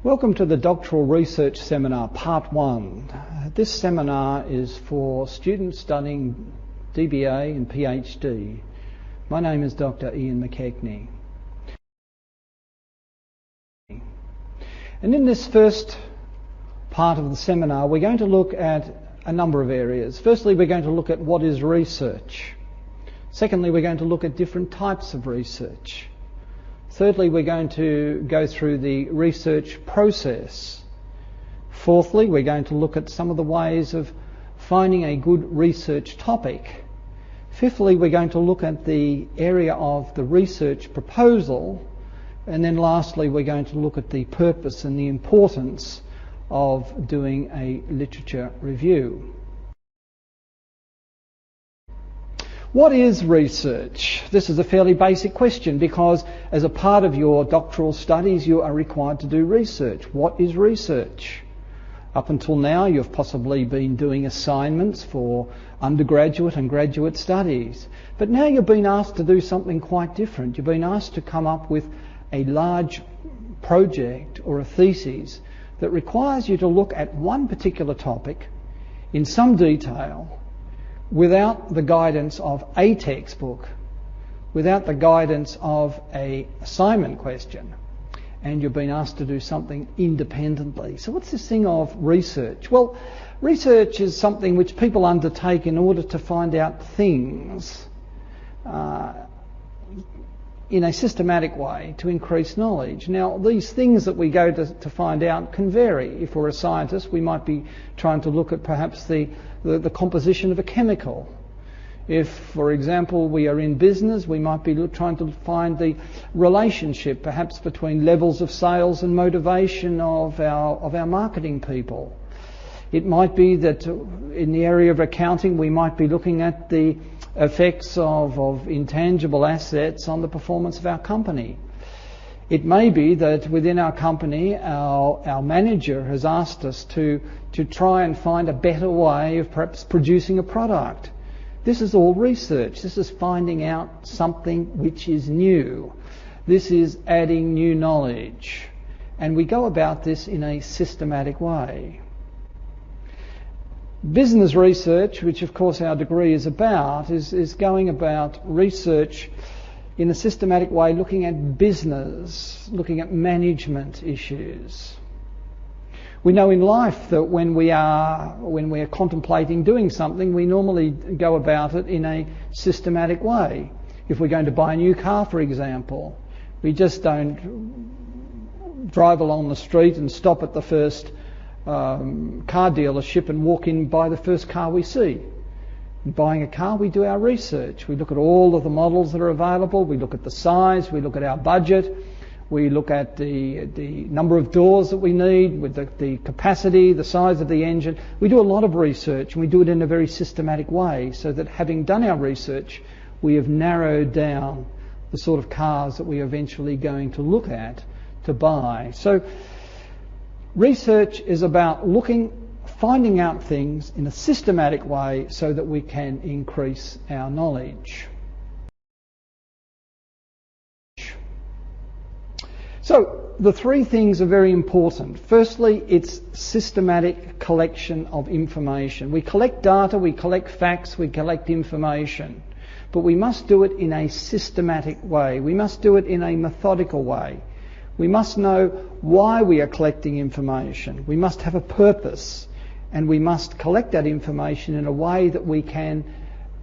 Welcome to the Doctoral Research Seminar, Part 1. This seminar is for students studying DBA and PhD. My name is Dr. Ian Mackechnie. And in this first part of the seminar, we're going to look at a number of areas. Firstly, we're going to look at what is research. Secondly, we're going to look at different types of research. Thirdly, we're going to go through the research process. Fourthly, we're going to look at some of the ways of finding a good research topic. Fifthly, we're going to look at the area of the research proposal. And then lastly, we're going to look at the purpose and the importance of doing a literature review. What is research? This is a fairly basic question because as a part of your doctoral studies you are required to do research. What is research? Up until now you've possibly been doing assignments for undergraduate and graduate studies. But now you've been asked to do something quite different. You've been asked to come up with a large project or a thesis that requires you to look at one particular topic in some detail without the guidance of a textbook, without the guidance of an assignment question, and you've been asked to do something independently. So what's this thing of research? Well, research is something which people undertake in order to find out things in a systematic way to increase knowledge. Now, these things that we go to find out can vary. If we're a scientist, we might be trying to look at perhaps the composition of a chemical. If, for example, we are in business, we might be trying to find the relationship perhaps between levels of sales and motivation of our marketing people. It might be that in the area of accounting we might be looking at the effects of intangible assets on the performance of our company. It may be that within our company our manager has asked us to try and find a better way of perhaps producing a product. This is all research. This is finding out something which is new. This is adding new knowledge. And we go about this in a systematic way. Business research, which of course our degree is about, is going about research in a systematic way, looking at business, looking at management issues. We know in life that when we are contemplating doing something, we normally go about it in a systematic way. If we're going to buy a new car, for example, we just don't drive along the street and stop at the first car dealership and walk in and buy the first car we see. In buying a car, we do our research. We look at all of the models that are available. We look at the size. We look at our budget. We look at the number of doors that we need, with the capacity, the size of the engine. We do a lot of research, and we do it in a very systematic way, so that having done our research, we have narrowed down the sort of cars that we are eventually going to look at to buy. So research is about finding out things in a systematic way so that we can increase our knowledge. So the three things are very important. Firstly, it's systematic collection of information. We collect data, we collect facts, we collect information, but we must do it in a systematic way. We must do it in a methodical way. We must know why we are collecting information. We must have a purpose, and we must collect that information in a way that we can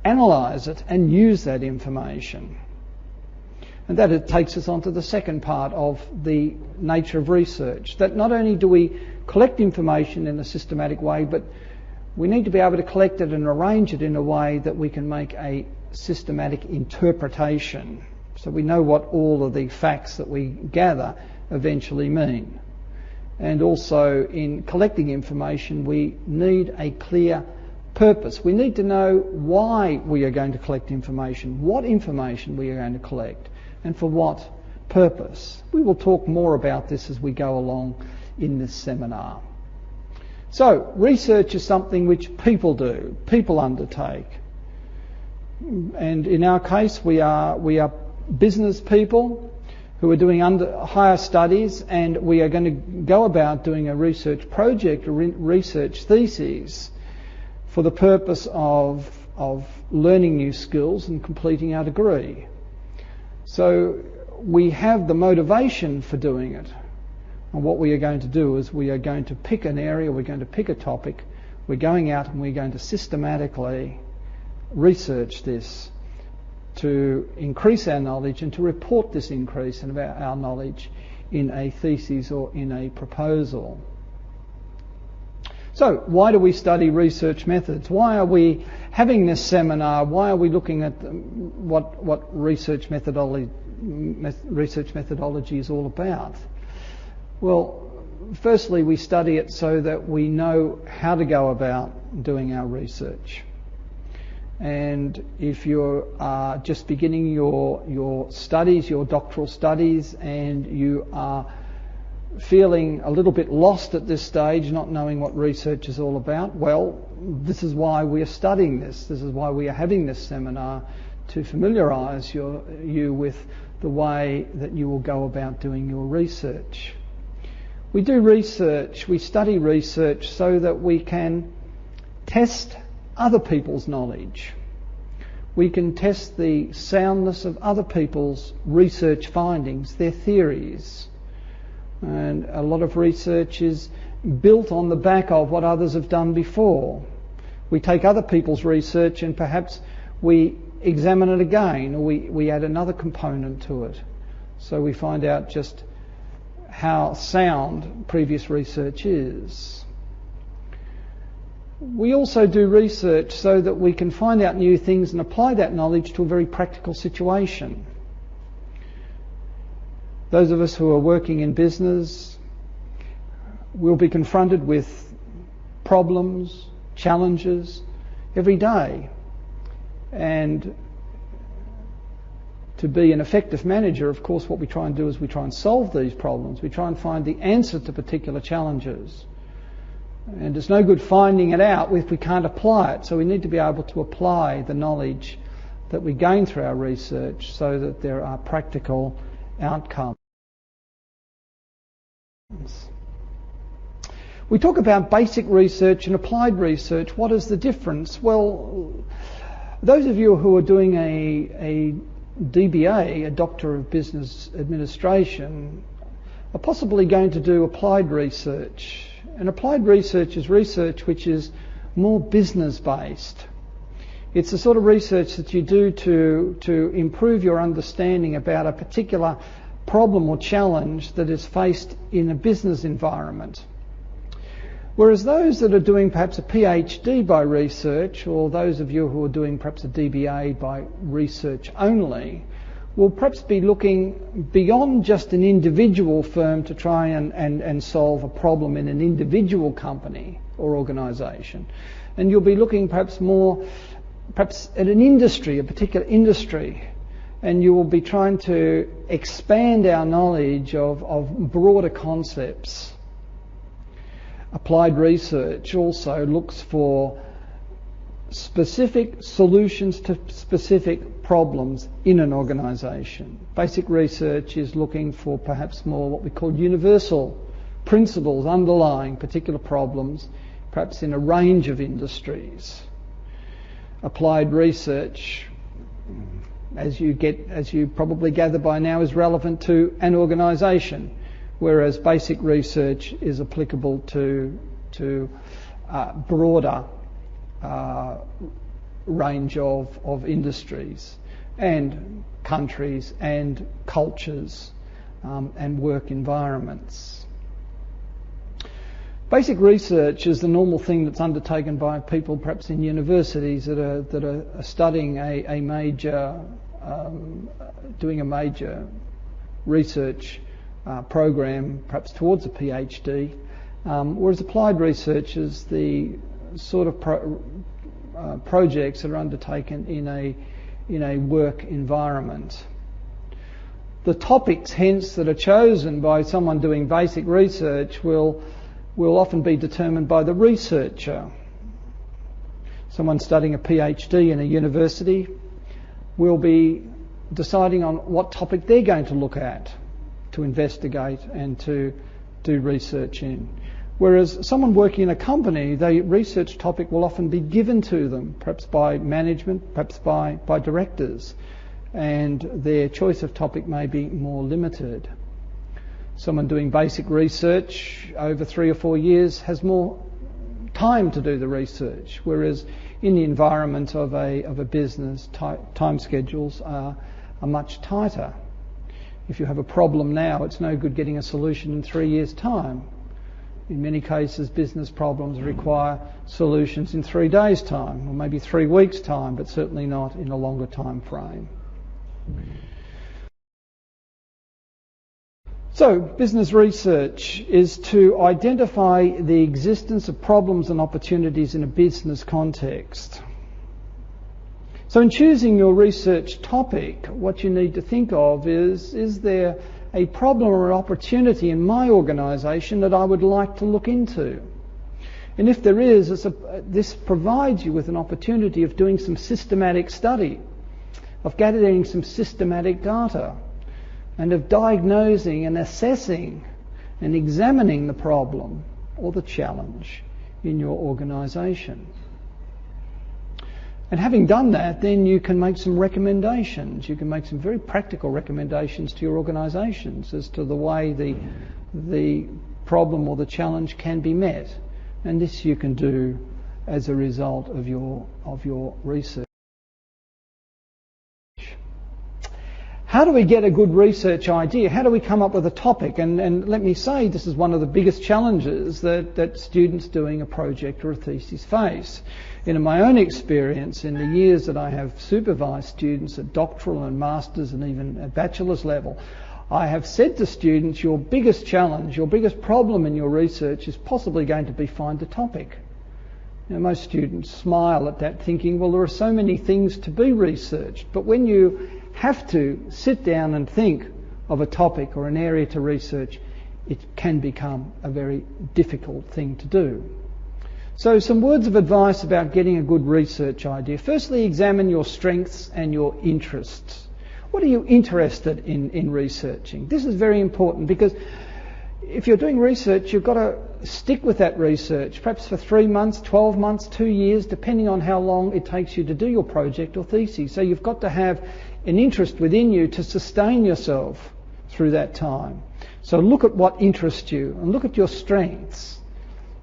analyse it and use that information. And that it takes us on to the second part of the nature of research, that not only do we collect information in a systematic way, but we need to be able to collect it and arrange it in a way that we can make a systematic interpretation, so we know what all of the facts that we gather eventually mean. And also in collecting information we need a clear purpose. We need to know why we are going to collect information, what information we are going to collect, and for what purpose. We will talk more about this as we go along in this seminar. So research is something which people do, people undertake. And in our case we are business people who are doing higher studies, and we are going to go about doing a research project, a research thesis, for the purpose of learning new skills and completing our degree. So we have the motivation for doing it. And what we are going to do is we are going to pick an area, we're going to pick a topic, we're going out and we're going to systematically research this to increase our knowledge and to report this increase in our knowledge in a thesis or in a proposal. So why do we study research methods? Why are we having this seminar? Why are we looking at what research methodology is all about? Well, firstly, we study it so that we know how to go about doing our research. And if you are just beginning your studies, your doctoral studies, and you are feeling a little bit lost at this stage, not knowing what research is all about, well, this is why we are studying this. This is why we are having this seminar, to familiarise you with the way that you will go about doing your research. We do research, we study research so that we can test other people's knowledge. We can test the soundness of other people's research findings, their theories. And a lot of research is built on the back of what others have done before. We take other people's research and perhaps we examine it again, or we add another component to it. So we find out just how sound previous research is. We also do research so that we can find out new things and apply that knowledge to a very practical situation. Those of us who are working in business will be confronted with problems, challenges every day. And to be an effective manager, of course, what we try and do is we try and solve these problems. We try and find the answer to particular challenges. And it's no good finding it out if we can't apply it. So we need to be able to apply the knowledge that we gain through our research so that there are practical outcomes. We talk about basic research and applied research. What is the difference? Well, those of you who are doing a DBA, a Doctor of Business Administration, are possibly going to do applied research. And applied research is research which is more business-based. It's the sort of research that you do to improve your understanding about a particular problem or challenge that is faced in a business environment. Whereas those that are doing perhaps a PhD by research, or those of you who are doing perhaps a DBA by research only, will perhaps be looking beyond just an individual firm to try and solve a problem in an individual company or organisation. And you'll be looking perhaps at an industry, a particular industry, and you will be trying to expand our knowledge of broader concepts. Applied research also looks for specific solutions to specific problems in an organisation. Basic research is looking for perhaps more what we call universal principles underlying particular problems, perhaps in a range of industries. Applied research, as you probably gather by now, is relevant to an organisation, whereas basic research is applicable to broader range of industries and countries and cultures and work environments. Basic research is the normal thing that's undertaken by people perhaps in universities that are studying doing a major research program, perhaps towards a PhD, whereas applied research is the sort of projects that are undertaken in a work environment. The topics, hence, that are chosen by someone doing basic research will often be determined by the researcher. Someone studying a PhD in a university will be deciding on what topic they're going to look at. to investigate and to do research in. Whereas someone working in a company, the research topic will often be given to them, perhaps by management, perhaps by directors, and their choice of topic may be more limited. Someone doing basic research over 3 or 4 years has more time to do the research, whereas in the environment of a business, time schedules are much tighter. If you have a problem now, it's no good getting a solution in 3 years' time. In many cases, business problems require solutions in 3 days' time, or maybe 3 weeks' time, but certainly not in a longer time frame. So, business research is to identify the existence of problems and opportunities in a business context. So in choosing your research topic, what you need to think of is there a problem or an opportunity in my organisation that I would like to look into? And if there is, this provides you with an opportunity of doing some systematic study, of gathering some systematic data, and of diagnosing and assessing and examining the problem or the challenge in your organisation. And having done that, then you can make some recommendations. You can make some very practical recommendations to your organisations as to the way the problem or the challenge can be met. And this you can do as a result of your research. How do we get a good research idea? How do we come up with a topic? And let me say, this is one of the biggest challenges that students doing a project or a thesis face. In my own experience, in the years that I have supervised students at doctoral and master's and even at bachelor's level, I have said to students, your biggest challenge, your biggest problem in your research is possibly going to be find a topic. Now, most students smile at that, thinking, well, there are so many things to be researched. But when you have to sit down and think of a topic or an area to research, it can become a very difficult thing to do. So some words of advice about getting a good research idea. Firstly, examine your strengths and your interests. What are you interested in researching? This is very important because if you're doing research, you've got to stick with that research, perhaps for 3 months, 12 months, 2 years, depending on how long it takes you to do your project or thesis. So you've got to have an interest within you to sustain yourself through that time. So look at what interests you and look at your strengths.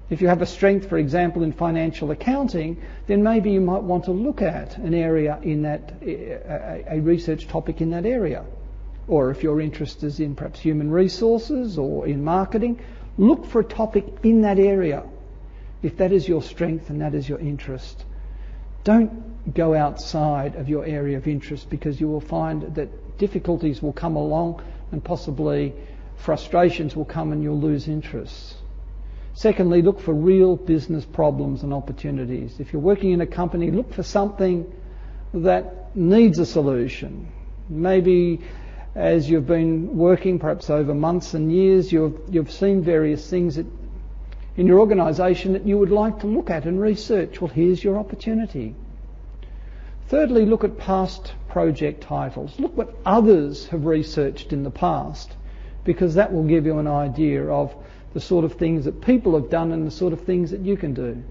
If you have a strength, for example, in financial accounting, then maybe you might want to look at an area in that, a research topic in that area. Or if your interest is in perhaps human resources or in marketing, look for a topic in that area, if that is your strength and that is your interest. Don't go outside of your area of interest, because you will find that difficulties will come along and possibly frustrations will come and you'll lose interest. Secondly, look for real business problems and opportunities. If you're working in a company, look for something that needs a solution. Maybe as you've been working perhaps over months and years, you've seen various things that in your organisation that you would like to look at and research. Well, here's your opportunity. Thirdly, look at past project titles. Look what others have researched in the past, because that will give you an idea of the sort of things that people have done and the sort of things that you can do.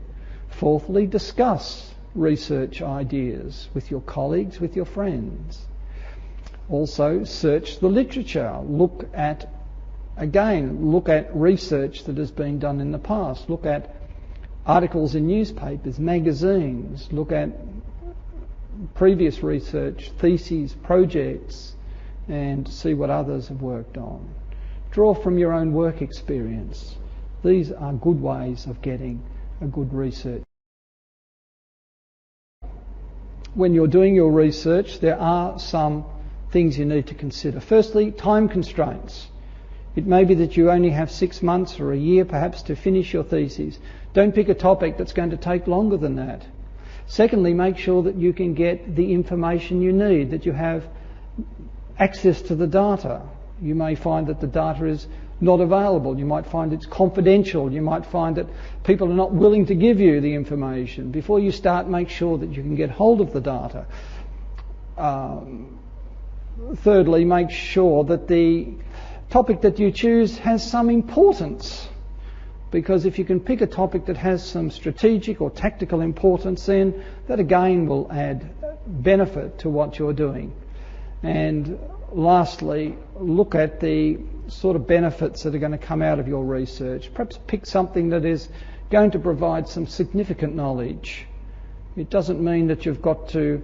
Fourthly, discuss research ideas with your colleagues, with your friends. Also, search the literature. Look at research that has been done in the past. Look at articles in newspapers, magazines. Look at previous research, theses, projects, and see what others have worked on. Draw from your own work experience. These are good ways of getting a good research. When you're doing your research, there are some things you need to consider. Firstly, time constraints. It may be that you only have 6 months or a year perhaps to finish your thesis. Don't pick a topic that's going to take longer than that. Secondly, make sure that you can get the information you need, that you have access to the data. You may find that the data is not available. You might find it's confidential. You might find that people are not willing to give you the information. Before you start, make sure that you can get hold of the data. Thirdly, make sure that the topic that you choose has some importance, because if you can pick a topic that has some strategic or tactical importance, then that again will add benefit to what you're doing. And lastly, look at the sort of benefits that are going to come out of your research. Perhaps pick something that is going to provide some significant knowledge. It doesn't mean that you've got to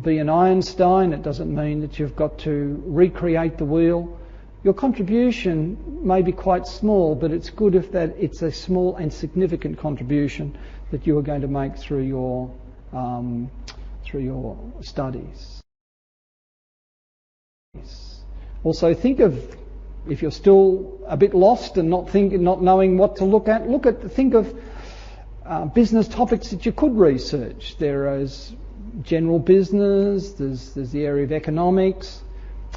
be an Einstein. It doesn't mean that you've got to recreate the wheel. Your contribution may be quite small, but it's good if that it's a small and significant contribution that you are going to make through your studies. Also, think of, if you're still a bit lost and not knowing what to look at, think of business topics that you could research. There is general business. There's the area of economics,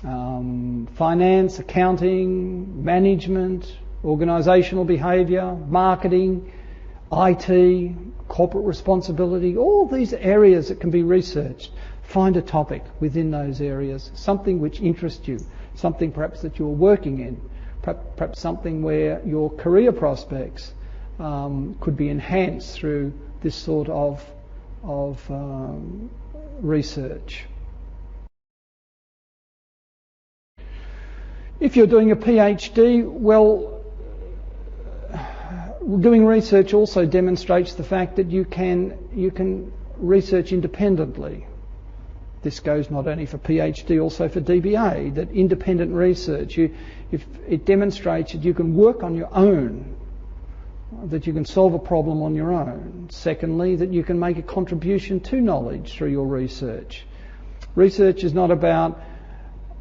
finance, accounting, management, organisational behaviour, marketing, IT, corporate responsibility. All these areas that can be researched. Find a topic within those areas, something which interests you, something perhaps that you're working in, perhaps something where your career prospects could be enhanced through this sort of research. If you're doing a PhD, well, doing research also demonstrates the fact that you can research independently. This goes not only for PhD, also for DBA, that independent research, if it demonstrates that you can work on your own, that you can solve a problem on your own. Secondly, that you can make a contribution to knowledge through your research. Research is not about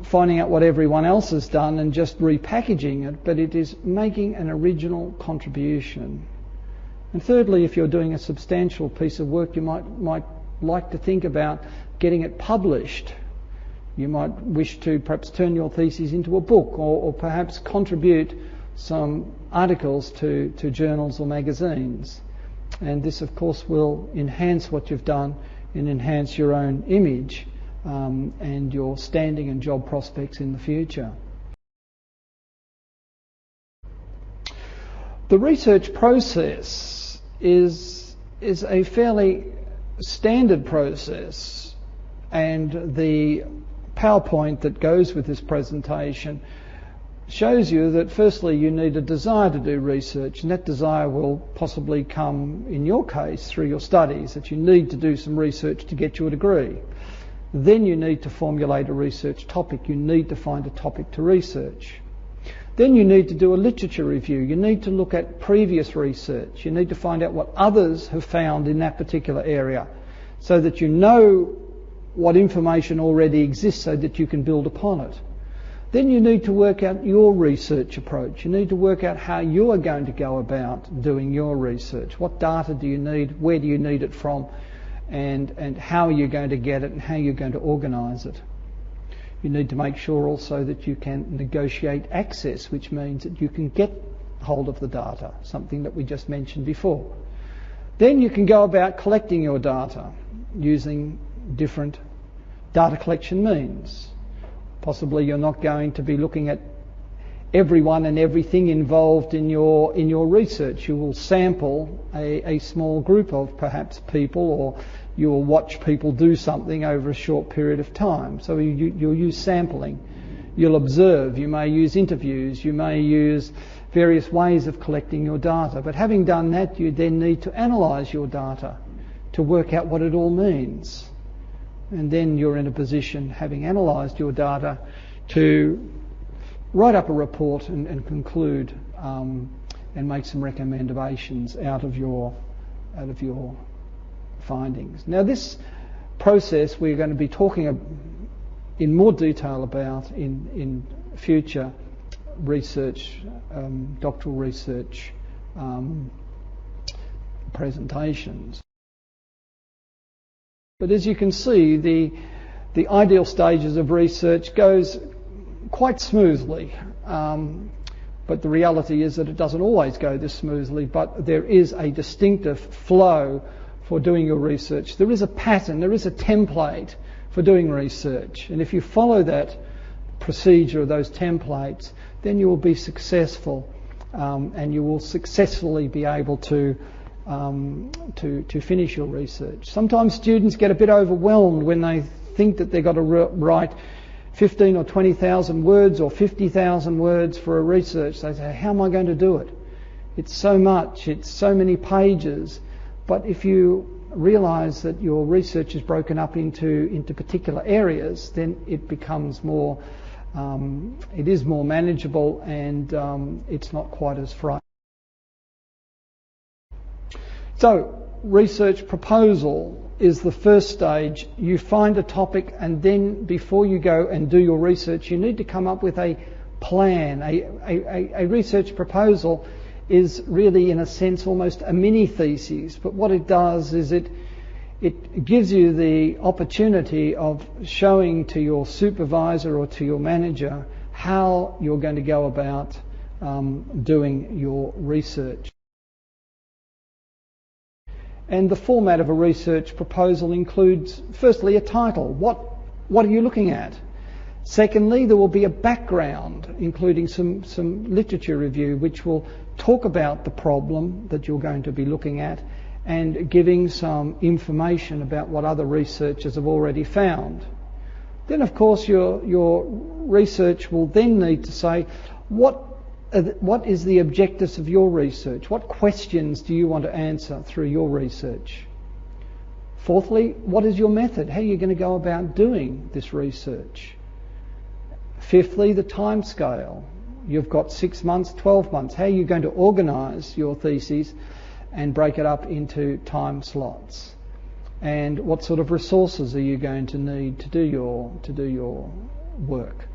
finding out what everyone else has done and just repackaging it, but it is making an original contribution. And thirdly, if you're doing a substantial piece of work, you might like to think about getting it published. You might wish to perhaps turn your thesis into a book, or perhaps contribute some articles to journals or magazines. And this, of course, will enhance what you've done and enhance your own image and your standing and job prospects in the future. The research process is a fairly standard process, and the PowerPoint that goes with this presentation shows you that firstly you need a desire to do research, and that desire will possibly come, in your case, through your studies, that you need to do some research to get your degree. Then you need to formulate a research topic. You need to find a topic to research. Then you need to do a literature review. You need to look at previous research. You need to find out what others have found in that particular area, so that you know what information already exists so that you can build upon it. Then you need to work out your research approach. You need to work out how you are going to go about doing your research. What data do you need? Where do you need it from? And how are you going to get it, and how you're going to organise it. You need to make sure also that you can negotiate access, which means that you can get hold of the data, something that we just mentioned before. Then you can go about collecting your data using different data collection means. Possibly you're not going to be looking at everyone and everything involved in your research. You will sample a small group of perhaps people, or you will watch people do something over a short period of time. So you'll use sampling. You'll observe. You may use interviews. You may use various ways of collecting your data. But having done that, you then need to analyse your data to work out what it all means. And then you're in a position, having analysed your data, to write up a report and conclude and make some recommendations out of your findings. Now, this process we're going to be talking in more detail about in future research, doctoral research presentations. But as you can see, the ideal stages of research goes quite smoothly, but the reality is that it doesn't always go this smoothly, but there is a distinctive flow for doing your research. There is a pattern, there is a template for doing research, and if you follow that procedure, those templates, then you will be successful, and you will successfully be able to finish your research. Sometimes students get a bit overwhelmed when they think that they've got to write 15 or 20,000 words or 50,000 words for a research. They say, how am I going to do it? It's so much, it's so many pages. But if you realise that your research is broken up into particular areas, then it becomes more, it is more manageable, and it's not quite as frightening. So, research proposal is the first stage. You find a topic, and then before you go and do your research, you need to come up with a plan. A research proposal is really, in a sense, almost a mini thesis, but what it does is it gives you the opportunity of showing to your supervisor or to your manager how you're going to go about doing your research. And the format of a research proposal includes, firstly, a title. What are you looking at? Secondly, there will be a background, including some literature review, which will talk about the problem that you're going to be looking at and giving some information about what other researchers have already found. Then, of course, your research will then need to say, what is the objectives of your research? What questions do you want to answer through your research? Fourthly, what is your method? How are you going to go about doing this research? Fifthly, the time scale. You've got 6 months, 12 months. How are you going to organise your theses and break it up into time slots? And what sort of resources are you going to need to do your work?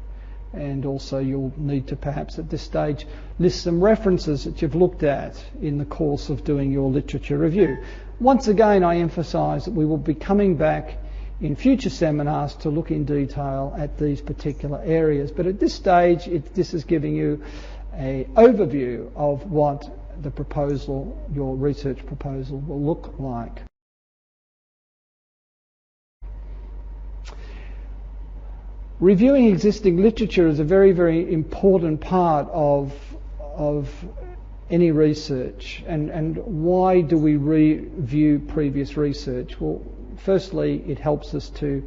And also you'll need to perhaps at this stage list some references that you've looked at in the course of doing your literature review. Once again, I emphasise that we will be coming back in future seminars to look in detail at these particular areas. But at this stage, this is giving you an overview of what the proposal, your research proposal, will look like. Reviewing existing literature is a very, very important part of any research. And why do we review previous research? Well, firstly, it helps us to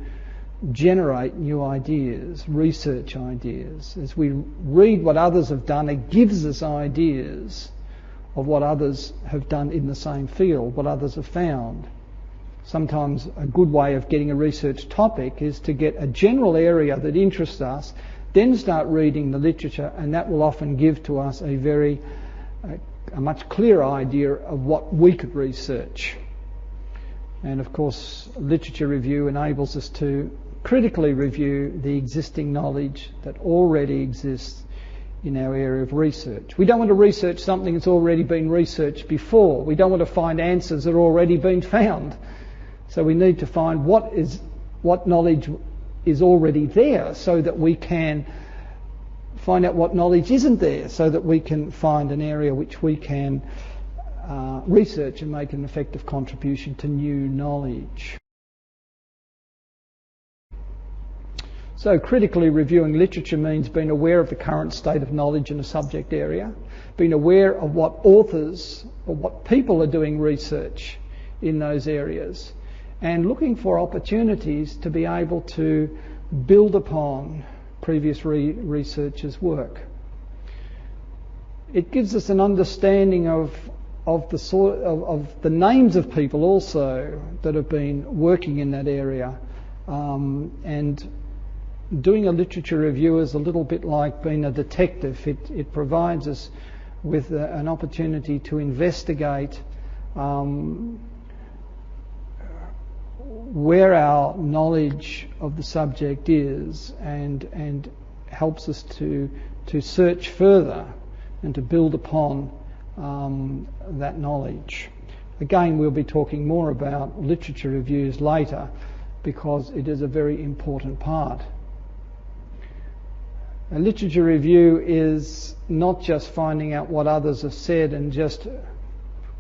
generate new ideas, research ideas. As we read what others have done, it gives us ideas of what others have done in the same field, what others have found. Sometimes a good way of getting a research topic is to get a general area that interests us, then start reading the literature, and that will often give to us a much clearer idea of what we could research. And of course, literature review enables us to critically review the existing knowledge that already exists in our area of research. We don't want to research something that's already been researched before. We don't want to find answers that have already been found. So we need to find what knowledge is already there, so that we can find out what knowledge isn't there, so that we can find an area which we can research and make an effective contribution to new knowledge. So critically reviewing literature means being aware of the current state of knowledge in a subject area, being aware of what authors or what people are doing research in those areas, and looking for opportunities to be able to build upon previous researchers' work. It gives us an understanding of the names of people also that have been working in that area, and doing a literature review is a little bit like being a detective. It provides us with an opportunity to investigate where our knowledge of the subject is, and helps us to search further and to build upon that knowledge. Again, we'll be talking more about literature reviews later, because it is a very important part. A literature review is not just finding out what others have said and just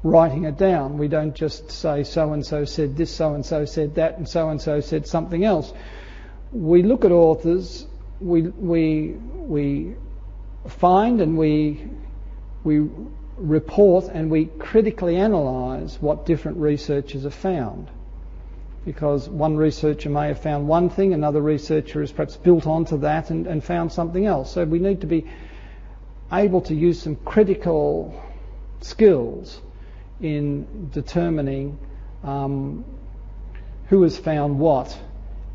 writing it down. We don't just say so-and-so said this, so-and-so said that, and so-and-so said something else. We look at authors, we find and we report and we critically analyse what different researchers have found. Because one researcher may have found one thing, another researcher has perhaps built onto that and found something else. So we need to be able to use some critical skills in determining who has found what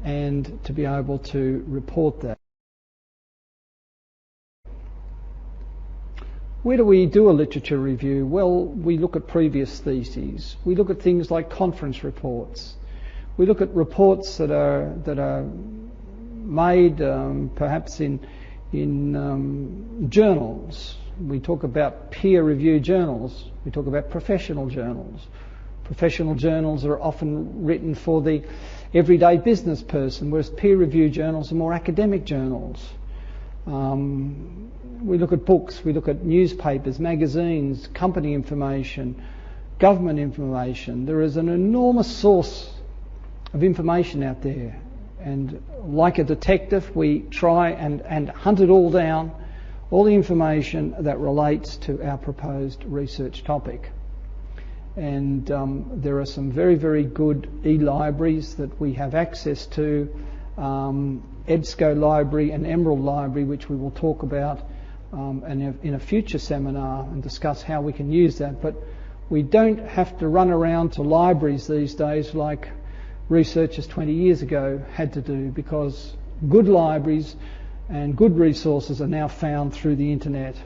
and to be able to report that. Where do we do a literature review? Well, we look at previous theses. We look at things like conference reports. We look at reports that are made perhaps in journals. We talk about peer-reviewed journals. We talk about professional journals. Professional journals are often written for the everyday business person, whereas peer-reviewed journals are more academic journals. We look at books, we look at newspapers, magazines, company information, government information. There is an enormous source of information out there, and like a detective we try and hunt it all down, all the information that relates to our proposed research topic. And there are some very, very good e-libraries that we have access to, EBSCO Library and Emerald Library, which we will talk about in a future seminar and discuss how we can use that. But we don't have to run around to libraries these days like researchers 20 years ago had to do, because good libraries and good resources are now found through the internet.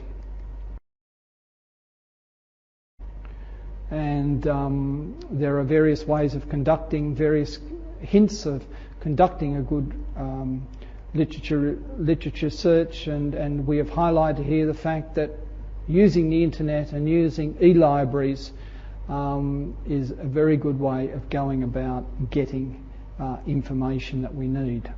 And there are various ways of conducting, various hints of conducting a good literature search, and we have highlighted here the fact that using the internet and using e-libraries is a very good way of going about getting information that we need.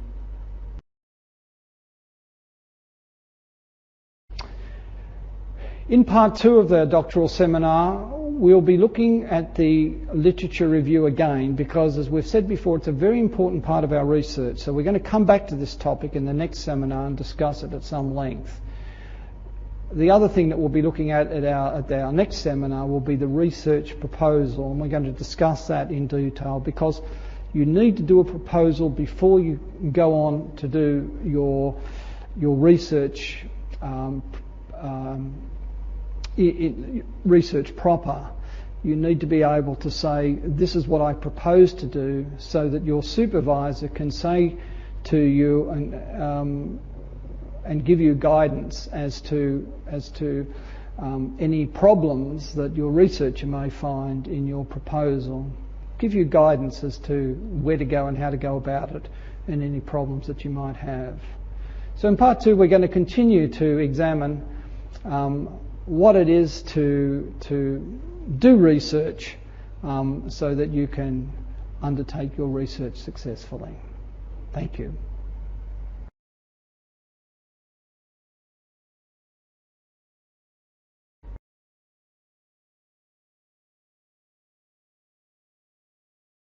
In part 2 of the doctoral seminar, we'll be looking at the literature review again, because as we've said before, it's a very important part of our research. So we're going to come back to this topic in the next seminar and discuss it at some length. The other thing that we'll be looking at our next seminar will be the research proposal, and we're going to discuss that in detail, because you need to do a proposal before you go on to do your research research proper. You need to be able to say, this is what I propose to do, so that your supervisor can say to you and give you guidance as to any problems that your researcher may find in your proposal. Give you guidance as to where to go and how to go about it, and any problems that you might have. So in part 2 we're going to continue to examine what it is to do research so that you can undertake your research successfully. Thank you.